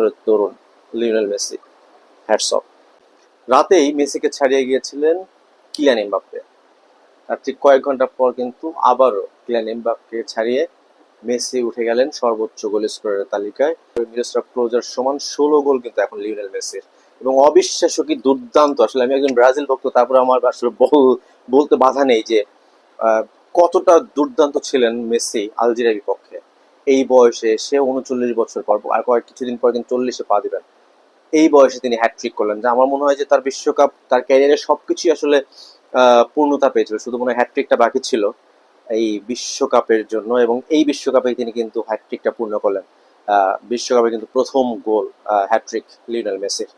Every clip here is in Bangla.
বছরের তরুণ লিওনেল মেসি, হ্যাটস অফ। রাতেই মেসিকে ছাড়িয়ে গিয়েছিলেন কিলিয়ান এমবাপ্পে। আর ঠিক কয়েক ঘন্টা পর কিন্তু আবারও কিলিয়ান এমবাপ্পেকে ছাড়িয়ে মেসি উঠে গেলেন সর্বোচ্চ গোল স্কোরের তালিকায়। মিরোস্লাভ ক্লোজার সমান 16 গোল কিন্তু এখন লিওনেল মেসির। এবং অবিশ্বাস্য কি দুর্দান্ত, আসলে আমি একজন ব্রাজিল ভক্ত, তারপরে আমার আসলে বলতে বাধা নেই যে কতটা দুর্দান্ত ছিলেন মেসি আলজেরিয়ার বিপক্ষে। এই বয়সে সে 39 বছর পর, আর কিছুদিন পর কিন্তু 40-এ পা দিবেন। এই বয়সে তিনি হ্যাটট্রিক করলেন, যে আমার মনে হয় যে তার বিশ্বকাপ, তার ক্যারিয়ারের সবকিছুই আসলে পূর্ণতা পেয়েছিল, শুধু মনে হয় হ্যাটট্রিকটা বাকি ছিল এই বিশ্বকাপের জন্য। এবং এই বিশ্বকাপে তিনি কিন্তু হ্যাটট্রিকটা পূর্ণ করলেন। বিশ্বকাপে কিন্তু প্রথম গোল হ্যাটট্রিক লিওনেল মেসির।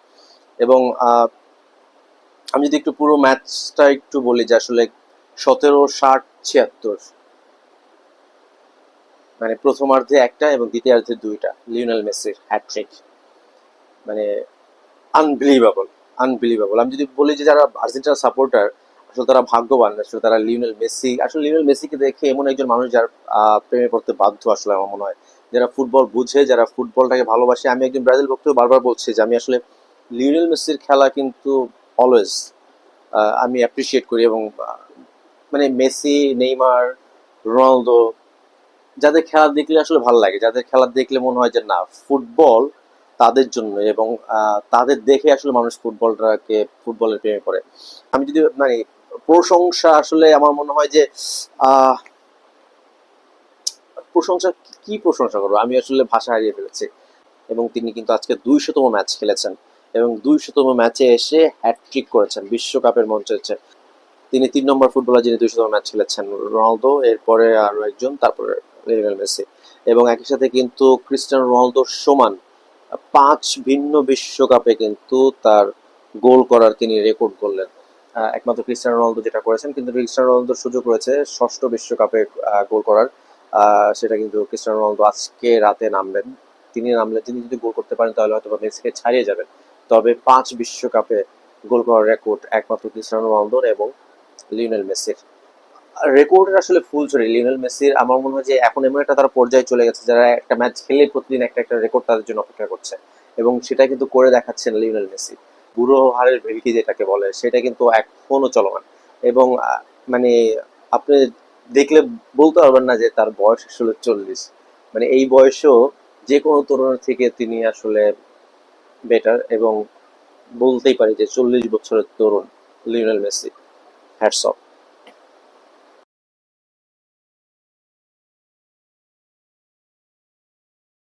এবং আমি যদি একটু পুরো ম্যাচটা একটু বলি, যে আসলে 17, 60, 76, মানে প্রথমার্ধে একটা এবং দ্বিতীয়ার্ধে দুইটা লিওনেল মেসির হ্যাটট্রিক, মানে আনবিলিভেবল, আনবিলিভেবল। আমি যদি বলি যে যারা আর্জেন্টিনা সাপোর্টার, আসলে তারা ভাগ্যবান, আসলে তারা লিওনেল মেসি, আসলে লিওনেল মেসিকে দেখে এমন একজন মানুষ যার প্রেমে পড়তে বাধ্য। আসলে আমার মনে হয় যারা ফুটবল বুঝে, যারা ফুটবলটাকে ভালোবাসে, আমি একজন ব্রাজিল ভক্ত বারবার বলছি যে আমি আসলে লিওনেল মেসির খেলা কিন্তু অলওয়েজ আমি অ্যাপ্রিসিয়েট করি। এবং মানে মেসি, নেইমার, রোনালদো, যাদের খেলা দেখলে আসলে ভালো লাগে, যাদের খেলা দেখলে মনে হয় যে না, ফুটবল তাদের জন্য, এবং তাদের দেখে আসলে মানুষ ফুটবলের প্রেমে পড়ে। আমি যদি মানে প্রশংসা, আসলে আমার মনে হয় যে আহ প্রশংসা, কি প্রশংসা করবো, আমি আসলে ভাষা হারিয়ে ফেলেছি। এবং তিনি কিন্তু আজকে 200তম ম্যাচ খেলেছেন, এবং 200তম ম্যাচে এসে হ্যাটট্রিক করেছেন বিশ্বকাপের মঞ্চে এসে। তিনি 3 নম্বর ফুটবলার যিনি 200তম ম্যাচ খেলেছেন। রোনালদো, এরপরে আরো একজন, তারপরে লিওনেল মেসি। এবং একই সাথে কিন্তু ক্রিস্টিয়ানো রোনালদোর সমান 5 ভিন্ন বিশ্বকাপে কিন্তু তার গোল করার তিনি রেকর্ড করলেন। একমাত্র ক্রিস্টিয়ানো রোনালদো যেটা করেছেন, কিন্তু ক্রিস্টিয়ানো রোনালদোর সুযোগ রয়েছে ষষ্ঠ বিশ্বকাপে গোল করার। সেটা কিন্তু ক্রিস্টিয়ানো রোনালদো আজকে রাতে নামবেন। তিনি যদি গোল করতে পারেন তাহলে হয়তো মেসিকে ছাড়িয়ে যাবেন। তবে 5 বিশ্বকাপে গোল করার রেকর্ড একমাত্র ক্রিস্টিয়ানো রোনালদোর এবং লিওনেল মেসির। রেকর্ডের আসলে ফুল ছড়ি লিওনেল মেসির। আমার মনে হয় যে এখন এমন একটা তারা পর্যায়ে চলে গেছে, যারা একটা ম্যাচ খেলে প্রতিদিন একটা একটা রেকর্ড তাদের জন্য অপেক্ষা করছে, এবং সেটা কিন্তু করে দেখাচ্ছেন লিওনেল মেসি। বুড়ো হারের ভেলকি যেটাকে বলে, সেটা কিন্তু এখনো চলমান। এবং মানে আপনি দেখলে বলতে পারবেন না যে তার বয়স আসলে 40। মানে এই বয়সেও যে কোনো তরুণের থেকে তিনি আসলে বেটার। এবং বলতেই পারি যে 40 বছরের তরুণ লিওনেল মেসি, হ্যাটস অফ।